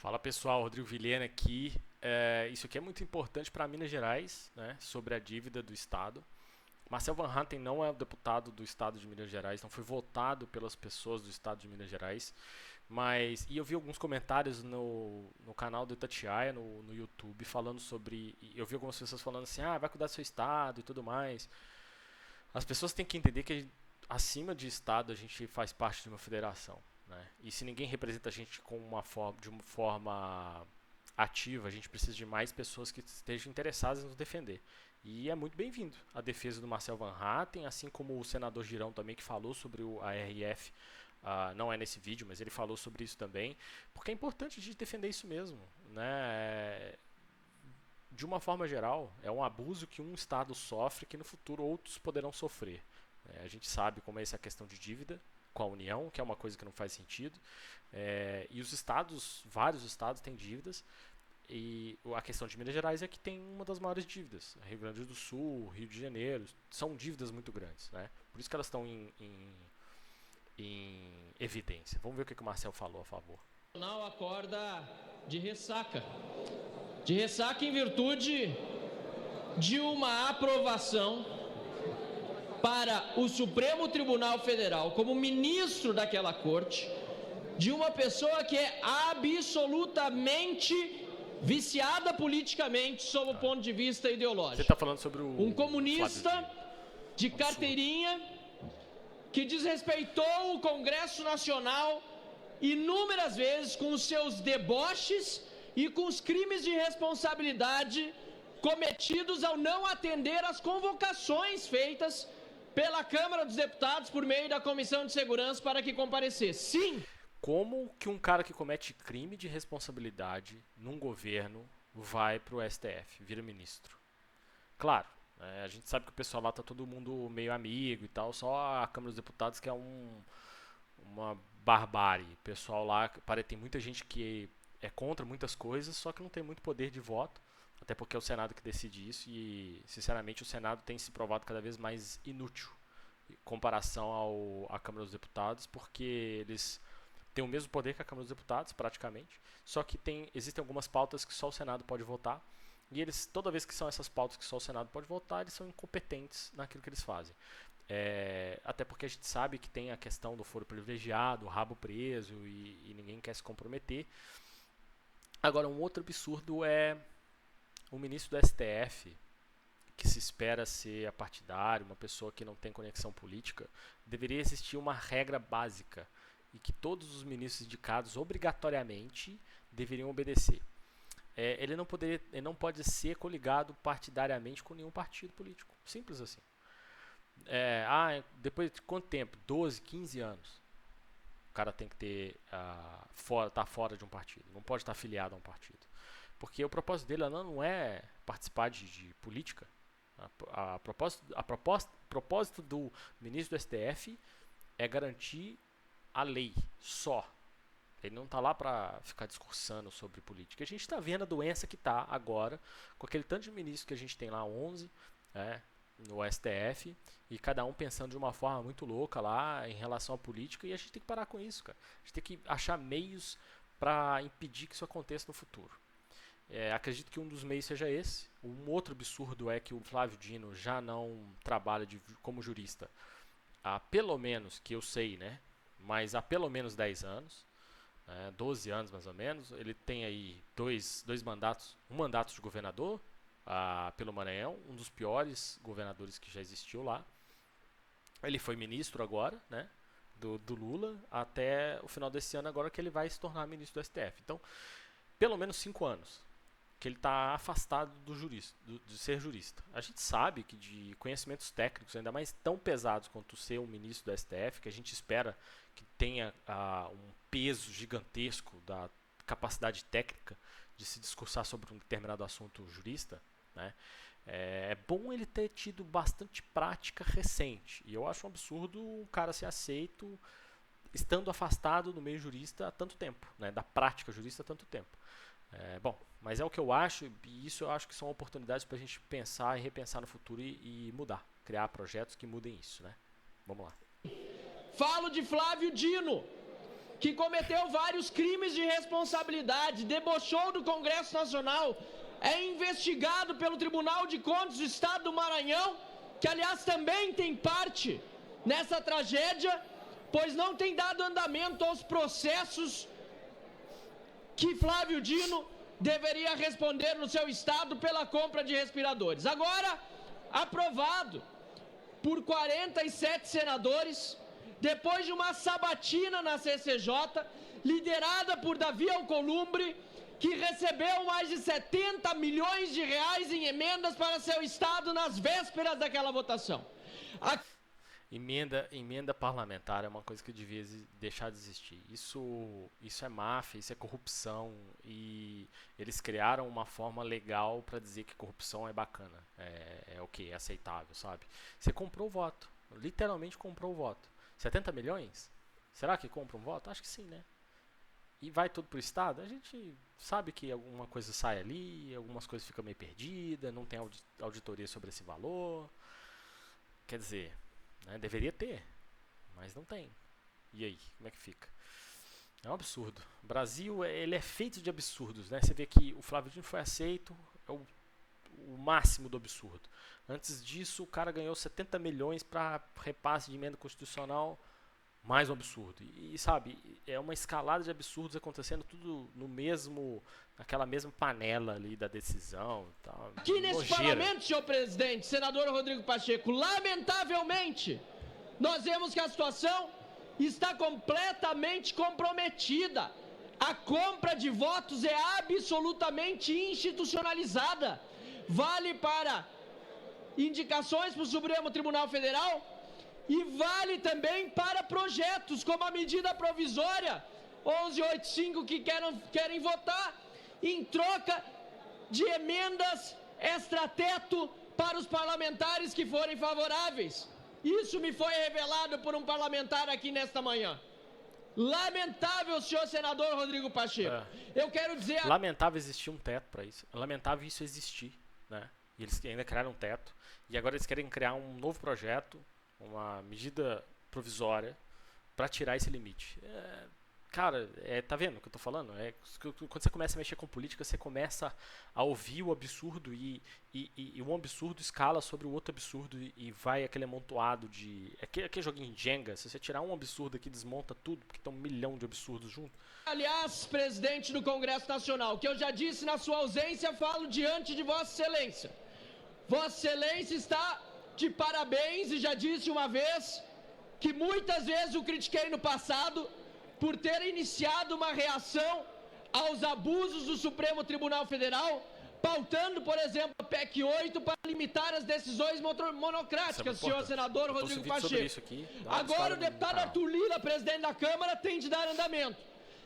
Fala pessoal, Rodrigo Vilhena aqui. Isso aqui é muito importante para Minas Gerais, né, sobre a dívida do Estado. Marcel Van Hatten não é o deputado do Estado de Minas Gerais, não foi votado pelas pessoas do Estado de Minas Gerais, e eu vi alguns comentários no canal do Itatiaia, no YouTube, falando sobre. Eu vi algumas pessoas falando assim: vai cuidar do seu Estado e tudo mais. As pessoas têm que entender que acima de Estado a gente faz parte de uma federação, né? E se ninguém representa a gente de uma forma ativa, a gente precisa de mais pessoas que estejam interessadas em nos defender. E é muito bem-vindo a defesa do Marcel Van Hatten, assim como o senador Girão também, que falou sobre a RF. Não é nesse vídeo, mas ele falou sobre isso também, porque é importante a gente defender isso mesmo, né? De uma forma geral, é um abuso que um Estado sofre que no futuro outros poderão sofrer. A gente sabe como é essa questão de dívida com a União, que é uma coisa que não faz sentido. E os estados, vários estados têm dívidas. E a questão de Minas Gerais é que tem uma das maiores dívidas. Rio Grande do Sul, Rio de Janeiro, são dívidas muito grandes, né? Por isso que elas estão em evidência. Vamos ver o que o Marcel falou a favor. O Tribunal acorda de ressaca. De ressaca em virtude de uma aprovação para o Supremo Tribunal Federal como ministro daquela corte de uma pessoa que é absolutamente viciada politicamente sob o ponto de vista ideológico. Você está falando sobre um comunista de carteirinha que desrespeitou o Congresso Nacional inúmeras vezes com os seus deboches e com os crimes de responsabilidade cometidos ao não atender às convocações feitas pela Câmara dos Deputados por meio da Comissão de Segurança para que comparecesse. Sim! Como que um cara que comete crime de responsabilidade num governo vai pro STF, vira ministro? Claro, a gente sabe que o pessoal lá tá todo mundo meio amigo e tal, só a Câmara dos Deputados que é uma barbárie. O pessoal lá, tem muita gente que é contra muitas coisas, só que não tem muito poder de voto, até porque é o Senado que decide isso e, sinceramente, o Senado tem se provado cada vez mais inútil em comparação à Câmara dos Deputados, porque eles têm o mesmo poder que a Câmara dos Deputados, praticamente, só que existem algumas pautas que só o Senado pode votar, e eles, toda vez que são essas pautas que só o Senado pode votar, eles são incompetentes naquilo que eles fazem. Até porque a gente sabe que tem a questão do foro privilegiado, o rabo preso e ninguém quer se comprometer. Agora, um outro absurdo é o ministro do STF, que se espera ser apartidário, uma pessoa que não tem conexão política. Deveria existir uma regra básica e que todos os ministros indicados obrigatoriamente deveriam obedecer. Ele não pode ser coligado partidariamente com nenhum partido político. Simples assim. Depois de quanto tempo? 12, 15 anos. O cara tem que ter tá fora de um partido. Não pode estar afiliado a um partido. Porque o propósito dele não é participar de política. Propósito do ministro do STF é garantir a lei só. Ele não está lá para ficar discursando sobre política. A gente está vendo a doença que está agora, com aquele tanto de ministros que a gente tem lá, 11, no STF, e cada um pensando de uma forma muito louca lá em relação à política, e a gente tem que parar com isso, cara. A gente tem que achar meios para impedir que isso aconteça no futuro. Acredito que um dos meios seja esse. Um outro absurdo é que o Flávio Dino já não trabalha como jurista há pelo menos, que eu sei, né? Mas há pelo menos 10 anos. 12 anos mais ou menos. Ele tem aí dois mandatos, um mandato de governador pelo Maranhão, um dos piores governadores que já existiu lá. Ele foi ministro agora, né, do Lula, até o final desse ano agora que ele vai se tornar ministro do STF. Então, pelo menos 5 anos que ele está afastado de ser jurista. A gente sabe que de conhecimentos técnicos, ainda mais tão pesados quanto ser um ministro do STF, que a gente espera que tenha um peso gigantesco da capacidade técnica de se discursar sobre um determinado assunto jurista, né? É bom ele ter tido bastante prática recente. E eu acho um absurdo um cara ser aceito estando afastado do meio jurista há tanto tempo, né? Da prática jurista há tanto tempo. Mas é o que eu acho, e isso eu acho que são oportunidades para a gente pensar e repensar no futuro e mudar, criar projetos que mudem isso, né? Vamos lá. Falo de Flávio Dino, que cometeu vários crimes de responsabilidade, debochou do Congresso Nacional, é investigado pelo Tribunal de Contas do Estado do Maranhão, que aliás também tem parte nessa tragédia, pois não tem dado andamento aos processos que Flávio Dino deveria responder no seu estado pela compra de respiradores. Agora, aprovado por 47 senadores, depois de uma sabatina na CCJ, liderada por Davi Alcolumbre, que recebeu mais de 70 milhões de reais em emendas para seu estado nas vésperas daquela votação. Emenda parlamentar é uma coisa que devia deixar de existir. Isso é máfia, isso é corrupção, e eles criaram uma forma legal para dizer que corrupção é bacana, é o que? É aceitável, sabe? Você comprou o voto, literalmente comprou o voto. 70 milhões? Será que compra um voto? Acho que sim, né? E vai tudo pro Estado, a gente sabe que alguma coisa sai ali, algumas coisas ficam meio perdidas, não tem auditoria sobre esse valor. Quer dizer, né, deveria ter, mas não tem. E aí, como é que fica? É um absurdo. O Brasil, ele é feito de absurdos, né? Você vê que o Flávio Dino foi aceito, é o máximo do absurdo. Antes disso, o cara ganhou 70 milhões para repasse de emenda constitucional, mais um absurdo. E sabe, é uma escalada de absurdos acontecendo tudo naquela mesma panela ali da decisão. Tá, aqui nesse parlamento, senhor presidente, senador Rodrigo Pacheco, lamentavelmente, nós vemos que a situação está completamente comprometida. A compra de votos é absolutamente institucionalizada. Vale para indicações para o Supremo Tribunal Federal, e vale também para projetos, como a medida provisória 1185, que querem votar em troca de emendas extrateto para os parlamentares que forem favoráveis. Isso me foi revelado por um parlamentar aqui nesta manhã. Lamentável, senhor senador Rodrigo Pacheco. Eu quero dizer... Lamentável existir um teto para isso. Lamentável isso existir, né? E eles ainda criaram um teto. E agora eles querem criar um novo projeto, uma medida provisória para tirar esse limite. Cara, tá vendo o que eu tô falando? Quando você começa a mexer com política, você começa a ouvir o absurdo e um absurdo escala sobre o outro absurdo e vai aquele amontoado de... Aquele joguinho de Jenga, se você tirar um absurdo aqui, desmonta tudo, porque tem 1 milhão de absurdos juntos. Aliás, presidente do Congresso Nacional, que eu já disse na sua ausência, falo diante de Vossa Excelência. Vossa Excelência está de parabéns, e já disse uma vez que muitas vezes o critiquei no passado por ter iniciado uma reação aos abusos do Supremo Tribunal Federal, pautando, por exemplo, a PEC 8 para limitar as decisões monocráticas, senhor senador Rodrigo Pacheco. Agora o deputado Arthur Lira, presidente da Câmara, tem de dar andamento.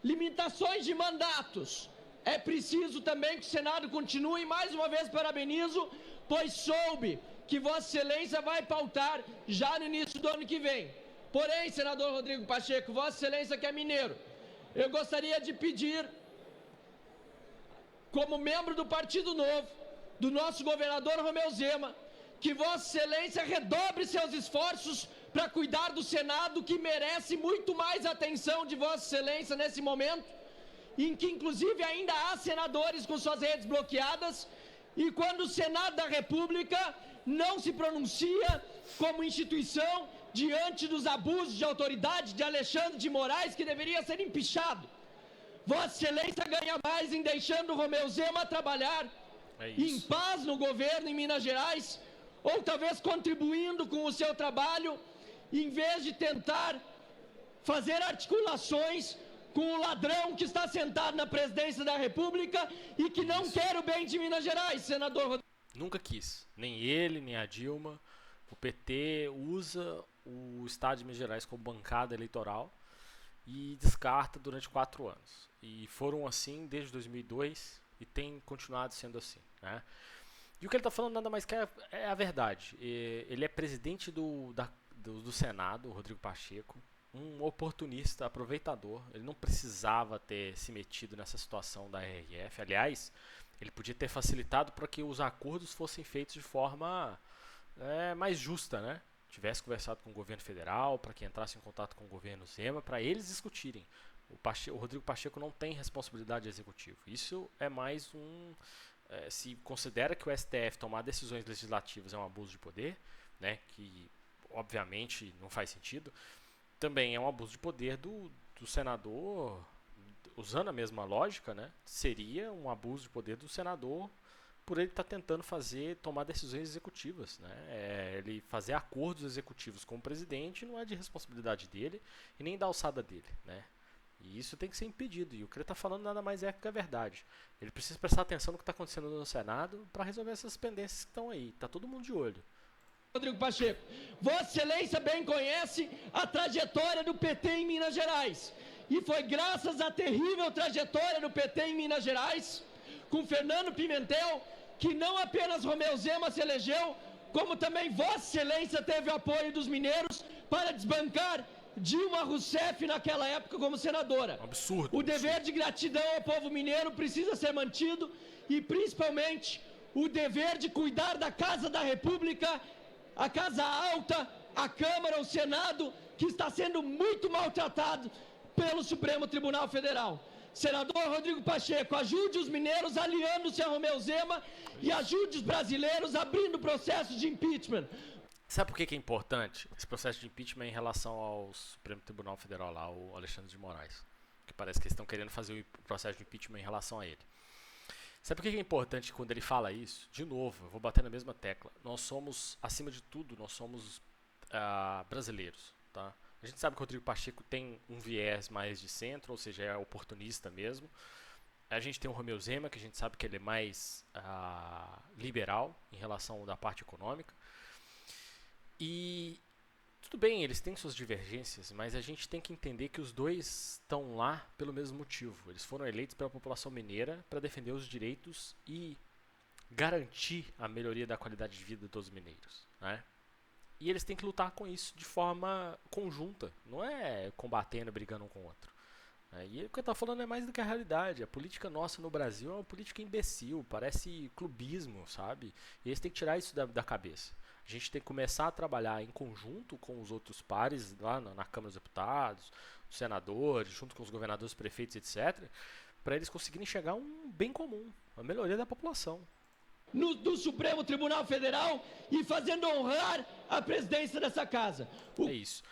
Limitações de mandatos. É preciso também que o Senado continue, e mais uma vez parabenizo, pois soube que Vossa Excelência vai pautar já no início do ano que vem. Porém, senador Rodrigo Pacheco, Vossa Excelência que é mineiro, eu gostaria de pedir, como membro do Partido Novo, do nosso governador Romeu Zema, que Vossa Excelência redobre seus esforços para cuidar do Senado, que merece muito mais atenção de Vossa Excelência nesse momento, em que inclusive ainda há senadores com suas redes bloqueadas, e quando o Senado da República não se pronuncia como instituição diante dos abusos de autoridade de Alexandre de Moraes, que deveria ser empichado. Vossa Excelência ganha mais em deixando o Romeu Zema trabalhar em paz no governo em Minas Gerais, ou talvez contribuindo com o seu trabalho, em vez de tentar fazer articulações com o ladrão que está sentado na presidência da República e que não quer o bem de Minas Gerais, senador Rodrigo. Nunca quis, nem ele, nem a Dilma. O PT usa o estado de Minas Gerais como bancada eleitoral e descarta durante 4 anos. E foram assim desde 2002 e tem continuado sendo assim, né? E o que ele está falando nada mais que é a verdade. Ele é presidente do Senado, o Rodrigo Pacheco, um oportunista, aproveitador. Ele não precisava ter se metido nessa situação da RRF. Aliás, ele podia ter facilitado para que os acordos fossem feitos de forma mais justa, né? Tivesse conversado com o governo federal, para que entrasse em contato com o governo Zema, para eles discutirem. O Rodrigo Pacheco não tem responsabilidade executiva. Isso é mais um... se considera que o STF tomar decisões legislativas é um abuso de poder, né, que obviamente não faz sentido, também é um abuso de poder do senador, usando a mesma lógica, né, seria um abuso de poder do senador por ele estar tentando tomar decisões executivas, né? Ele fazer acordos executivos com o presidente não é de responsabilidade dele e nem da alçada dele, né? E isso tem que ser impedido. E o que ele está falando nada mais é que a verdade. Ele precisa prestar atenção no que está acontecendo no Senado para resolver essas pendências que estão aí. Está todo mundo de olho. Rodrigo Pacheco, Vossa Excelência bem conhece a trajetória do PT em Minas Gerais. E foi graças à terrível trajetória do PT em Minas Gerais, com Fernando Pimentel, que não apenas Romeu Zema se elegeu, como também Vossa Excelência teve o apoio dos mineiros para desbancar Dilma Rousseff naquela época como senadora. Absurdo. O dever de gratidão ao povo mineiro precisa ser mantido e principalmente o dever de cuidar da Casa da República, a Casa Alta, a Câmara, o Senado, que está sendo muito maltratado pelo Supremo Tribunal Federal. Senador Rodrigo Pacheco, ajude os mineiros aliando-se a Romeu Zema e ajude os brasileiros abrindo processo de impeachment. Sabe por que é importante esse processo de impeachment em relação ao Supremo Tribunal Federal lá, o Alexandre de Moraes? Que parece que eles estão querendo fazer o processo de impeachment em relação a ele. Sabe por que é importante quando ele fala isso? De novo, eu vou bater na mesma tecla. Nós somos, acima de tudo, nós somos brasileiros, tá? A gente sabe que o Rodrigo Pacheco tem um viés mais de centro, ou seja, é oportunista mesmo. A gente tem o Romeu Zema, que a gente sabe que ele é mais liberal em relação da parte econômica. E tudo bem, eles têm suas divergências, mas a gente tem que entender que os dois estão lá pelo mesmo motivo. Eles foram eleitos pela população mineira para defender os direitos e garantir a melhoria da qualidade de vida dos mineiros, né? E eles têm que lutar com isso de forma conjunta, não é combatendo, brigando um com o outro. E o que eu estou falando é mais do que a realidade. A política nossa no Brasil é uma política imbecil, parece clubismo, sabe? E eles têm que tirar isso da cabeça. A gente tem que começar a trabalhar em conjunto com os outros pares lá na Câmara dos Deputados, os senadores, junto com os governadores, prefeitos, etc., para eles conseguirem chegar a um bem comum, a melhoria da população. Do Supremo Tribunal Federal e fazendo honrar a presidência dessa casa. É isso.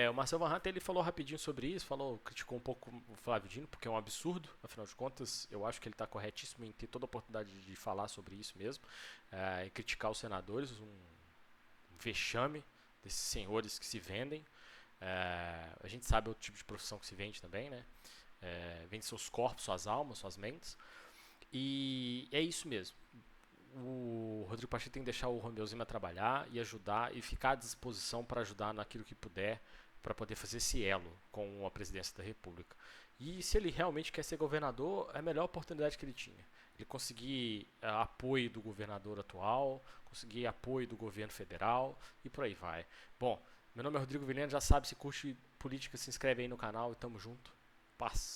O Marcel Van Hatten, ele falou rapidinho sobre isso, criticou um pouco o Flávio Dino, porque é um absurdo, afinal de contas, eu acho que ele está corretíssimo em ter toda a oportunidade de falar sobre isso mesmo, e criticar os senadores, um vexame desses senhores que se vendem. A gente sabe o tipo de profissão que se vende também, né? Vende seus corpos, suas almas, suas mentes, e é isso mesmo. O Rodrigo Pacheco tem que deixar o Romeu Zema trabalhar e ajudar e ficar à disposição para ajudar naquilo que puder para poder fazer esse elo com a presidência da República. E se ele realmente quer ser governador, é a melhor oportunidade que ele tinha. Ele conseguir apoio do governador atual, conseguir apoio do governo federal e por aí vai. Bom, meu nome é Rodrigo Vilhena, já sabe, se curte política, se inscreve aí no canal e tamo junto. Paz.